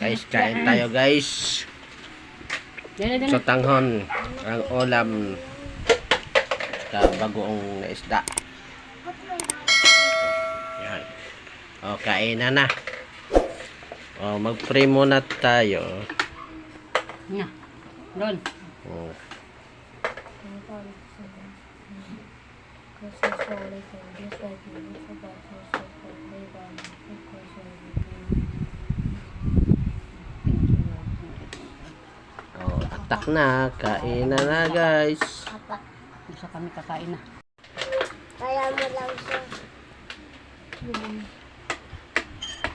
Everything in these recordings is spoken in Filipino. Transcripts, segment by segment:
Guys, kain tayo guys. So tanghon, ang ulam sa bagoong na isda. Yan. O, kain na. O, mag-pray muna tayo. Nga. Doon. O. O, atak na. Kain na guys. Gusto kami kakain na. Kaya mo lang siya.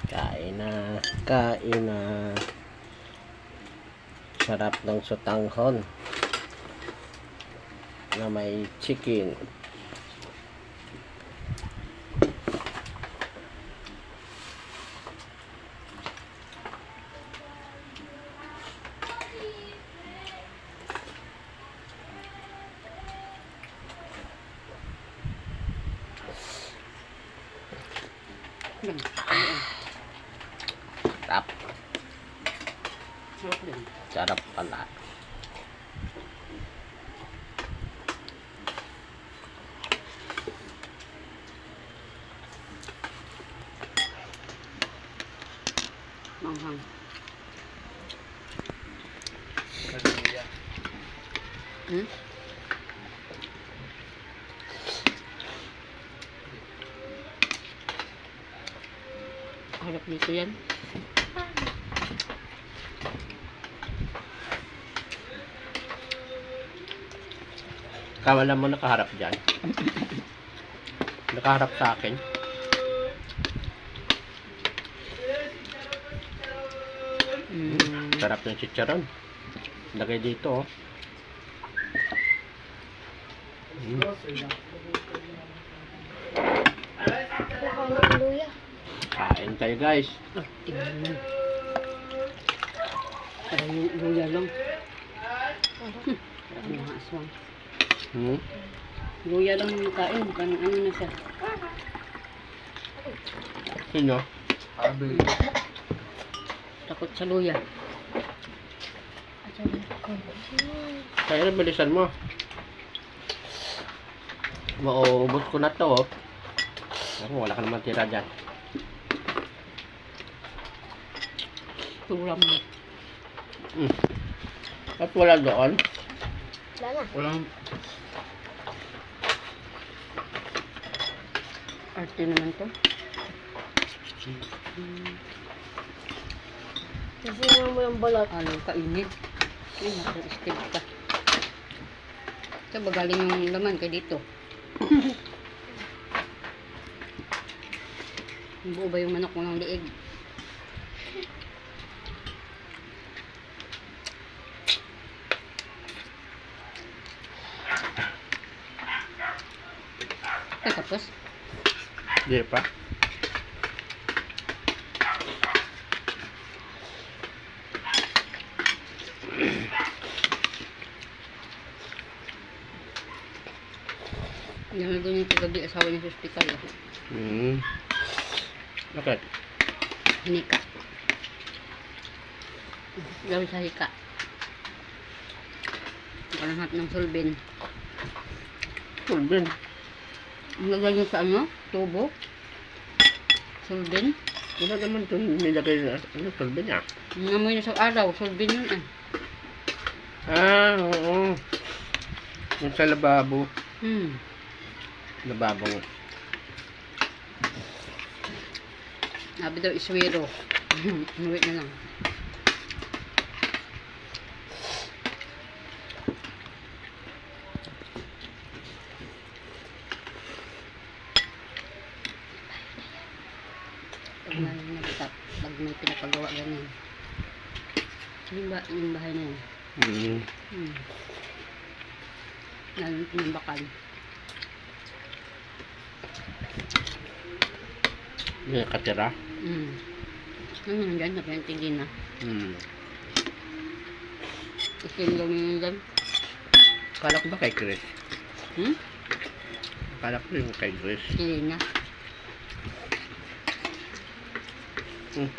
Kain na. Sarap ng sotanghon na may chicken. Sarap. Sarap din. Sarap pala. Manghang. Hmm? Harap dito yan. Kawala mo nakaharap dyan. Nakaharap sa akin. Sarap ng chicharon. Lagay dito oh. Hallelujah. Kain tayo guys. Oh, tingnan mo. Parang yung luya lang. Parang mga aswang. Luya lang yung kain. Parang ano na siya. Sino? Takot sa luya. Kaya na bilisan mo. Mauubos ko na to oh. Ako, wala ka naman tira dyan. Turam mo. At wala doon. Wala na. Walang. Arte naman to. Kasi naman mo yung balot. Ano, kainit. Ay, nasa-step ka. Ito, bagaling yung laman kay dito. Buo ba yung manok mo ng liig? Ay, tapos? Di pa. Yan doon yung kagabi asawa niya sa hospital. Okay. Hinika. Gawin sa hika. Palahat ng sulbin. Sulbin. Nilagay niyo sa ano? Tubo? Sulbin? Wala naman ito nilagay na. Ano sulbin niya? Namoy na sa araw. Sulbin yun eh. Oo. Yung sa lababo. Lababo nga. Sabi daw iswero. Inuwi na lang. Pag may pinapagawa ganyan. Yung bahay na yan. Yung bakal. Yung katira. Ano yun dyan? Napiyantigin na. Isin lang yun dyan. Kala ko ba kay Chris? Kala ko yung kay Chris. Isin na.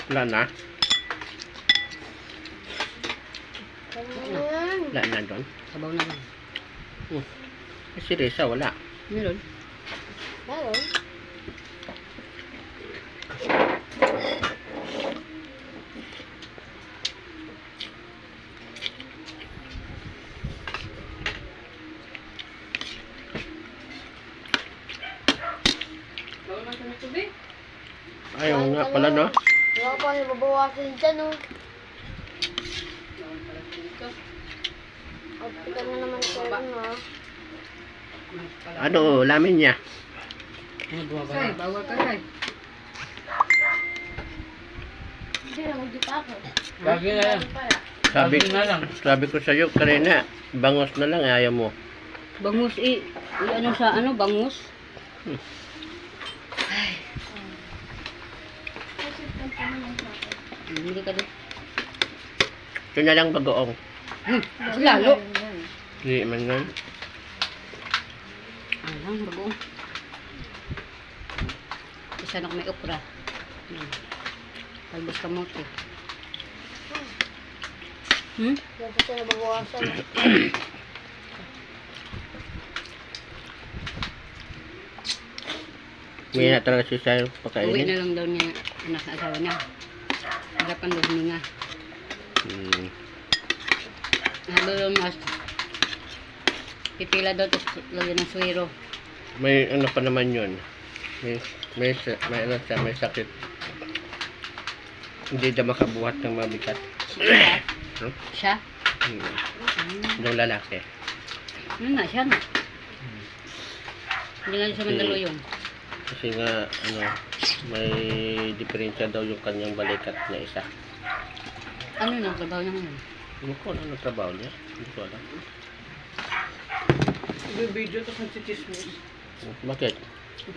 Wala na. Wala na doon. Sabaw na lang. Si Risa, wala. Meron. Meron. Bawal man sa tubig. Ayaw nga pala, no? Wala pa rin babawasan dyan, oh. Bawal pala dito. Tignan mo naman ko rin, oh. Ano, lamin niya. Say, bawal ka, say. Hindi na, hindi pa ako. Lagi na yan. Sabi, Lagi na lang. sabi ko sa'yo kanina, bangos na lang, ayaw mo. Bangus ano sa ano, bangus? Hindi ka din. Ito na lang bagoong. Mas lalo. Hindi man yan. Alang, bago. Isa na may okra. Talbos kamote. Hindi pa sila babawasan. May na talaga siya sa'yo Uwi pakainin. na lang daw niya anak na asawa niya. Harapan daw hininga. Habang daw mas pipila daw tapos lagyan ng suwero. May ano pa naman yun. May ano siya, may sakit. Hindi na makabuhat ng mabigat. Siya? Hmm? Siya? Yung lalaki. Ano na siya na? Hindi nga siya Mandaluyong. Kasi nga, ano, may diferensya daw yung kanyang balikat na isa. Ano na trabaho niya ngayon? Hindi ko alam ang trabaho niya. Hindi ko alam. Video tapos nagsichismis. Bakit?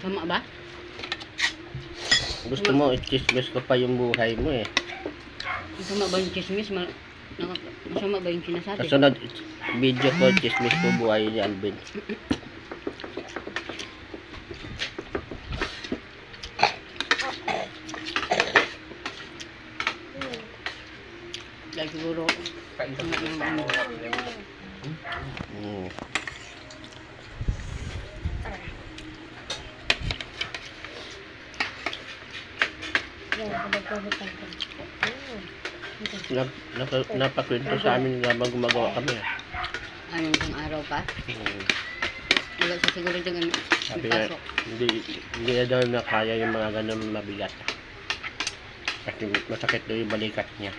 Sama ba? Gusto mo i-chismis ko pa yung buhay mo eh. Masama ba yung chismis? Masama ba yung sinasabi? Kasunod, video ko, chismis ko buhay ni Alvin. Dahil siguro, sama ng ano. Mm. Napakwento sa amin habang gumagawa kami. Anong isang araw pa? Wala siya siguro dyan ano. Sabi nga, Pasok. hindi na daw na kaya yung mga ganun mabigat. Kasi masakit daw yung balikat niya.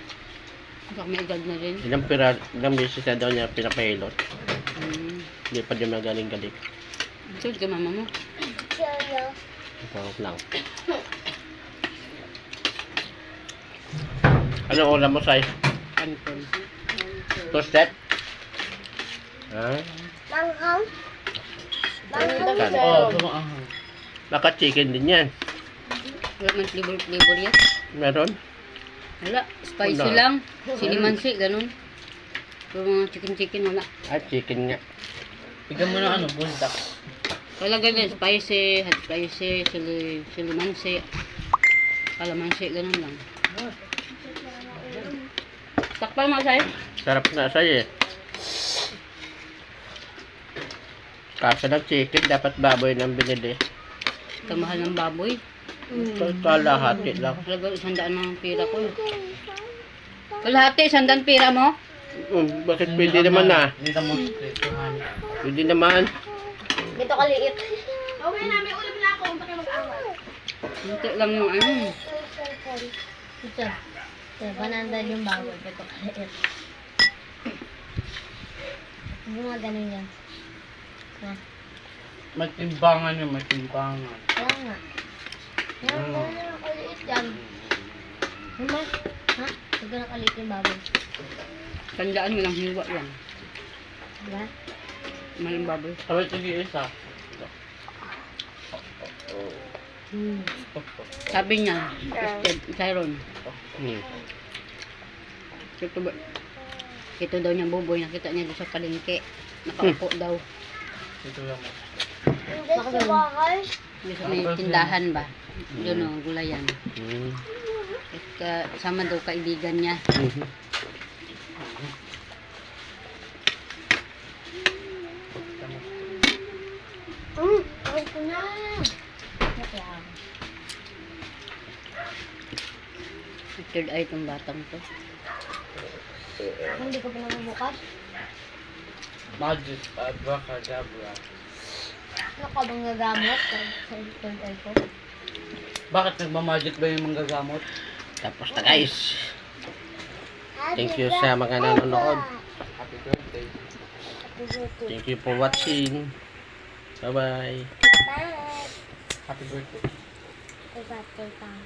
Baka may edad na rin. Ilang beses na daw niya pinapahilot. Hindi pa din magaling-galing. Sud ka mama mo. Siya, Ikaw lang. Anong ulam mo, Sai? Kanton. Toasted? Ha? Manghang. Kan. Oo, tumaahang. Baka chicken din yan. Wala man flavor yan. Meron? Wala. Spicy Wala. lang. Silimansi, ganun. Pero mga chicken wala. Ah, chicken nga. Bigyan mo ng ano, buldak. Wala ganun. Spicy, hot spicy, silimansi. Kalamansi, ganun lang. Takpan mo sa'yo. Sarap nga sa'yo eh. Kaso ng chicken, dapat baboy ng binili. Kamahal ng baboy. Kalahati lang. Talaga 100 ng pira ko. Kalahati, 100 pira mo? Bakit pwede naman na? Hindi mo, 200. Pwede naman. Dito kaliit. Hindi lang yung ano. Ito. Ito, 100 yung bawal. Dito kaliit. Mga ganun yan. Ha? May timbangan yun, may timbangan. Kaya nga. Yan, ganun kaliit yan. Diba? Ha? Ito na kaliit yung bawal. Tandaan mo lang, hiwa lang. Diba? Maling baboy. Sabay ito isa. Sabi niya, Tyron, ito daw niya buboy, nakita niya doon sa palengke. Nakaupo daw. Ito lang. Hindi sa bahay. Doon sa may tindahan ba? Doon o, gulayan. Kasama daw kaibigan niya. Third eye itong batang to. Hindi ko pa nabubukas. Magic abracadabra. Ano ka bang gagamot sa third eye ko? Bakit nagmamagic ba yung manggagamot? Tapos na guys. Thank you sa mga nanonood. Happy birthday. Happy birthday. Thank you for watching. Bye-bye. Bye. Happy birthday. Happy birthday, Pang.